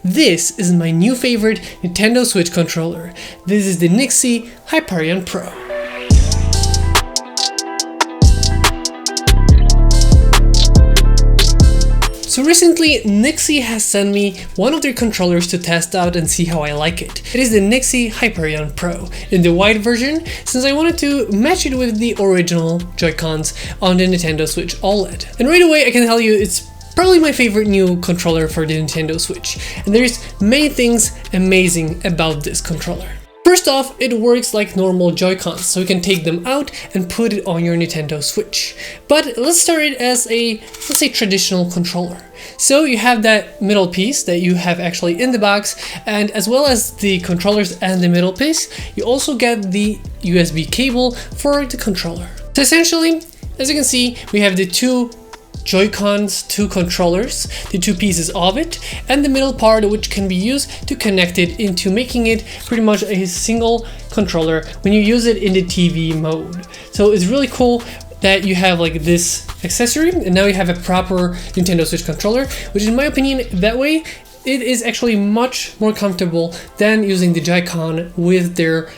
This is my new favorite Nintendo Switch controller. This is the Nyxi Hyperion Pro. So recently, Nyxi has sent me one of their controllers to test out and see how I like it. It is the Nyxi Hyperion Pro in the white version, since I wanted to match it with the original Joy-Cons on the Nintendo Switch OLED. And right away I can tell you it's probably my favorite new controller for the Nintendo Switch, and there's many things amazing about this controller. First off, it works like normal Joy-Cons, so you can take them out and put it on your Nintendo Switch. But let's start it as a, let's say, traditional controller. So you have that middle piece that you have actually in the box, and as well as the controllers and the middle piece, you also get the USB cable for the controller. So essentially, as you can see, we have the two Joy-Cons, two controllers, the two pieces of it, and the middle part which can be used to connect it into making it pretty much a single controller when you use it in the TV mode. So it's really cool that you have like this accessory, and now you have a proper Nintendo Switch controller, which in my opinion, that way it is actually much more comfortable than using the Joy-Con with their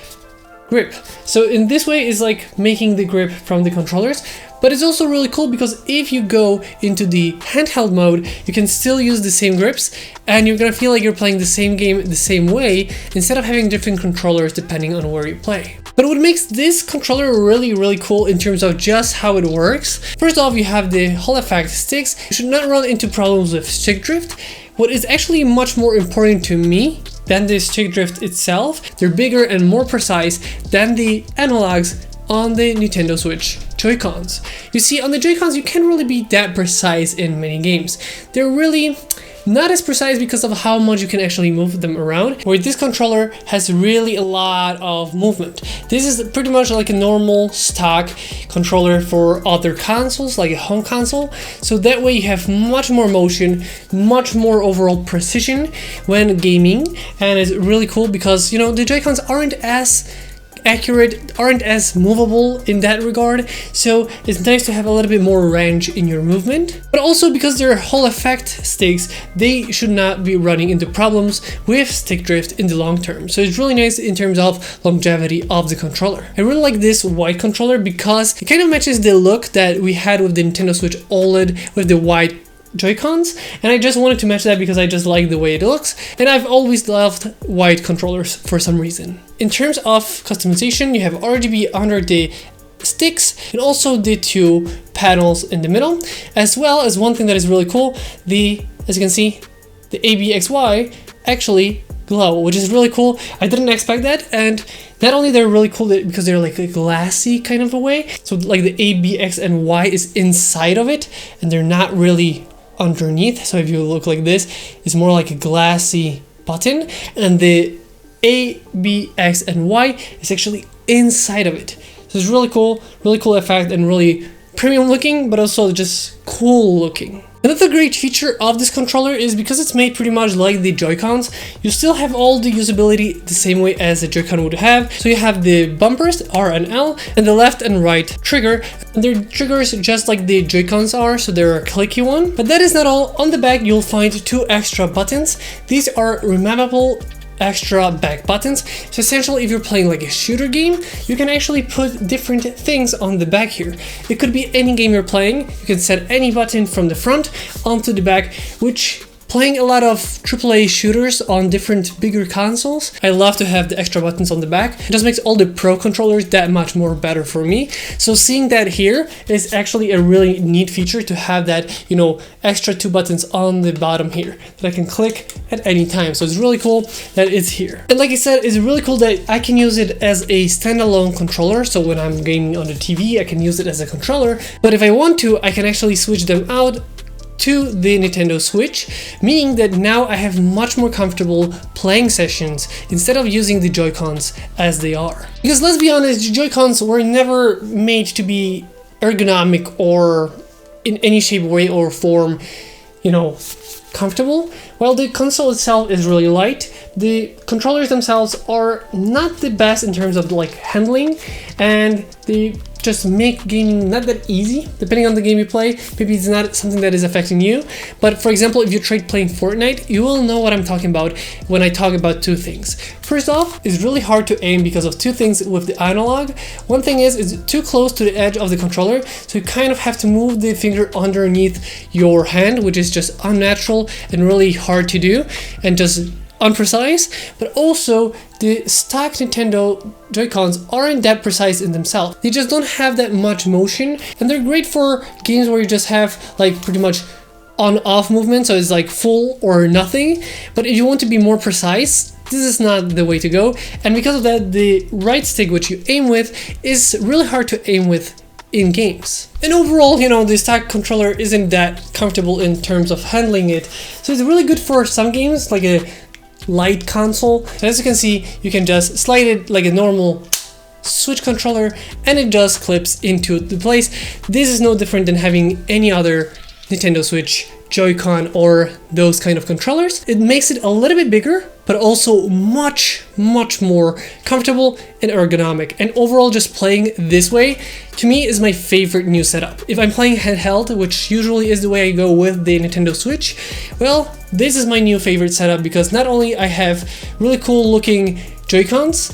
grip. So in this way it's like making the grip from the controllers, but it's also really cool because if you go into the handheld mode, you can still use the same grips and you're gonna feel like you're playing the same game the same way instead of having different controllers depending on where you play. But what makes this controller really cool in terms of just how it works, first off, you have the Hall effect sticks. You should not run into problems with stick drift. What is actually much more important to me than the stick drift itself, they're bigger and more precise than the analogs on the Nintendo Switch Joy-Cons. You see, on the Joy-Cons you can't really be that precise in many games. They're really not as precise because of how much you can actually move them around, where this controller has really a lot of movement. This is pretty much like a normal stock controller for other consoles, like a home console, so that way you have much more motion, much more overall precision when gaming, and it's really cool because, you know, the Joy-Cons aren't as accurate, aren't as movable in that regard, so it's nice to have a little bit more range in your movement. But also because they're Hall effect sticks, they should not be running into problems with stick drift in the long term. So it's really nice in terms of longevity of the controller. I really like this white controller because it kind of matches the look that we had with the Nintendo Switch OLED with the white Joy-Cons, and I just wanted to match that because I just like the way it looks, and I've always loved white controllers for some reason. In terms of customization, you have RGB under the sticks and also the two panels in the middle, as well as one thing that is really cool, as you can see, the ABXY actually glow, which is really cool. I didn't expect that, and not only they're really cool because they're like a glassy kind of a way, so like the ABX and Y is inside of it and they're not really underneath. So if you look like this, it's more like a glassy button, and the A, B, X, and Y is actually inside of it. So it's really cool effect and really premium looking, but also just cool looking. Another great feature of this controller is because it's made pretty much like the Joy-Cons, you still have all the usability the same way as a Joy-Con would have. So you have the bumpers, R and L, and the left and right trigger. And they're triggers just like the Joy-Cons are, so they're a clicky one. But that is not all. On the back you'll find two extra buttons. These are removable extra back buttons. So essentially, if you're playing like a shooter game, you can actually put different things on the back here. It could be any game you're playing. You can set any button from the front onto the back, which playing a lot of AAA shooters on different bigger consoles, I love to have the extra buttons on the back. It just makes all the Pro controllers that much more better for me. So seeing that here is actually a really neat feature to have that, you know, extra two buttons on the bottom here that I can click at any time. So it's really cool that it's here. And like I said, it's really cool that I can use it as a standalone controller. So when I'm gaming on the TV, I can use it as a controller. But if I want to, I can actually switch them out to the Nintendo Switch, meaning that now I have much more comfortable playing sessions instead of using the Joy-Cons as they are. Because let's be honest, the Joy-Cons were never made to be ergonomic or in any shape, way or form, you know, comfortable. While the console itself is really light, the controllers themselves are not the best in terms of like handling, and the just make gaming not that easy, depending on the game you play. Maybe it's not something that is affecting you, but for example, if you tried playing Fortnite, you will know what I'm talking about when I talk about two things. First off, it's really hard to aim because of two things with the analog. One thing is it's too close to the edge of the controller, so you kind of have to move the finger underneath your hand, which is just unnatural and really hard to do and just unprecise. But also the stock Nintendo Joy-Cons aren't that precise in themselves. They just don't have that much motion, and they're great for games where you just have like pretty much on-off movement, so it's like full or nothing. But if you want to be more precise, this is not the way to go. And because of that, the right stick which you aim with is really hard to aim with in games. And overall, you know, the stock controller isn't that comfortable in terms of handling it, so it's really good for some games like a light console. So as you can see, you can just slide it like a normal Switch controller and it just clips into the place. This is no different than having any other Nintendo Switch Joy-Con or those kind of controllers. It makes it a little bit bigger, but also much more comfortable and ergonomic. And overall, just playing this way, to me, is my favorite new setup. If I'm playing handheld, which usually is the way I go with the Nintendo Switch, well, this is my new favorite setup because not only I have really cool looking Joy-Cons,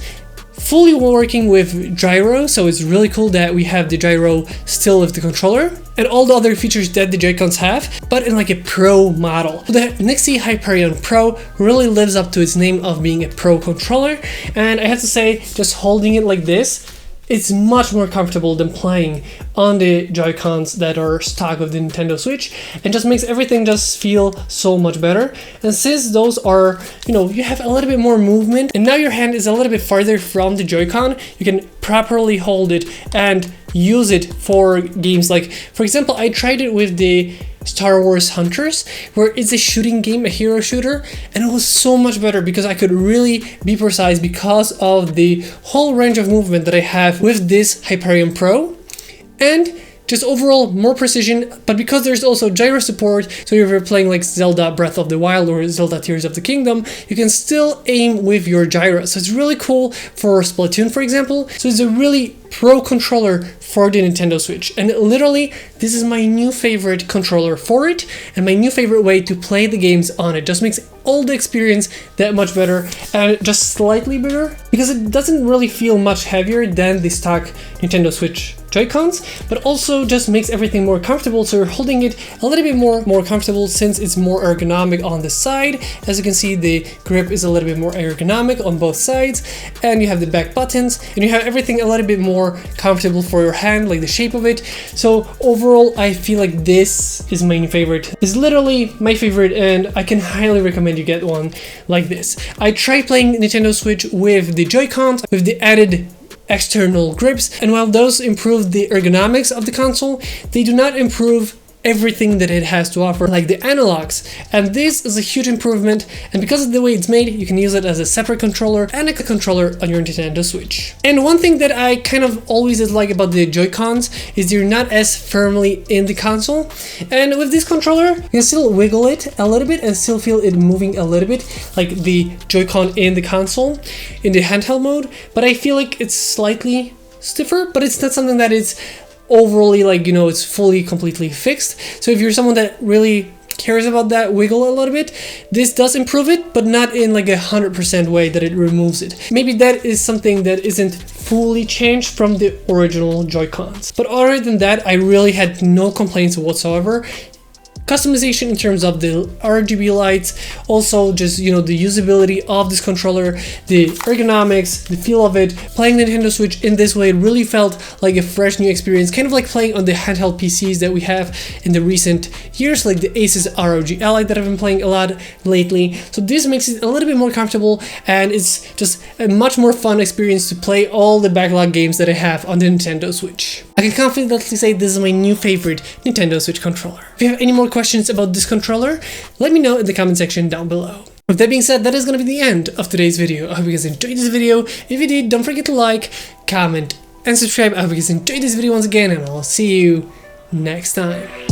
fully working with gyro, so it's really cool that we have the gyro still with the controller, and all the other features that the Joy-Cons have, but in like a pro model. The Nyxi Hyperion Pro really lives up to its name of being a pro controller, and I have to say, just holding it like this, it's much more comfortable than playing on the Joy-Cons that are stock of the Nintendo Switch, and just makes everything just feel so much better. And since those are, you know, you have a little bit more movement, and now your hand is a little bit farther from the Joy-Con, you can properly hold it and use it for games like, for example, I tried it with the Star Wars Hunters, where it's a shooting game, a hero shooter, and it was so much better because I could really be precise because of the whole range of movement that I have with this Hyperion Pro, and just overall more precision. But because there's also gyro support, so if you're playing like Zelda Breath of the Wild or Zelda Tears of the Kingdom, you can still aim with your gyro. So it's really cool for Splatoon, for example. So it's a really pro controller for the Nintendo Switch, and literally this is my new favorite controller for it and my new favorite way to play the games on it. Just makes all the experience that much better, and just slightly bigger because it doesn't really feel much heavier than the stock Nintendo Switch Joy-Cons, but also just makes everything more comfortable, so you're holding it a little bit more comfortable since it's more ergonomic on the side. As you can see, the grip is a little bit more ergonomic on both sides, and you have the back buttons, and you have everything a little bit more comfortable for your hand, like the shape of it. So overall, I feel like this is my new favorite. It's literally my favorite, and I can highly recommend you get one like this. I tried playing Nintendo Switch with the Joy-Cons, with the added external grips, and while those improve the ergonomics of the console, they do not improve everything that it has to offer, like the analogs. And this is a huge improvement, and because of the way it's made, you can use it as a separate controller and a controller on your Nintendo Switch. And one thing that I kind of always dislike about the Joy-Cons is they're not as firmly in the console, and with this controller you can still wiggle it a little bit and still feel it moving a little bit like the Joy-Con in the console in the handheld mode, but I feel like it's slightly stiffer, but it's not something that is overly, like, you know, it's fully completely fixed. So if you're someone that really cares about that wiggle a little bit, this does improve it, but not in like 100% way that it removes it. Maybe that is something that isn't fully changed from the original Joy-Cons. But other than that, I really had no complaints whatsoever. Customization in terms of the RGB lights, also just, you know, the usability of this controller, the ergonomics, the feel of it. Playing Nintendo Switch in this way really felt like a fresh new experience, kind of like playing on the handheld PCs that we have in the recent years, like the Asus ROG Ally that I've been playing a lot lately. So this makes it a little bit more comfortable, and it's just a much more fun experience to play all the backlog games that I have on the Nintendo Switch. I can confidently say this is my new favorite Nintendo Switch controller. If you have any more questions about this controller, let me know in the comment section down below. With that being said, that is going to be the end of today's video. I hope you guys enjoyed this video. If you did, don't forget to like, comment, and subscribe. I hope you guys enjoyed this video once again, and I'll see you next time.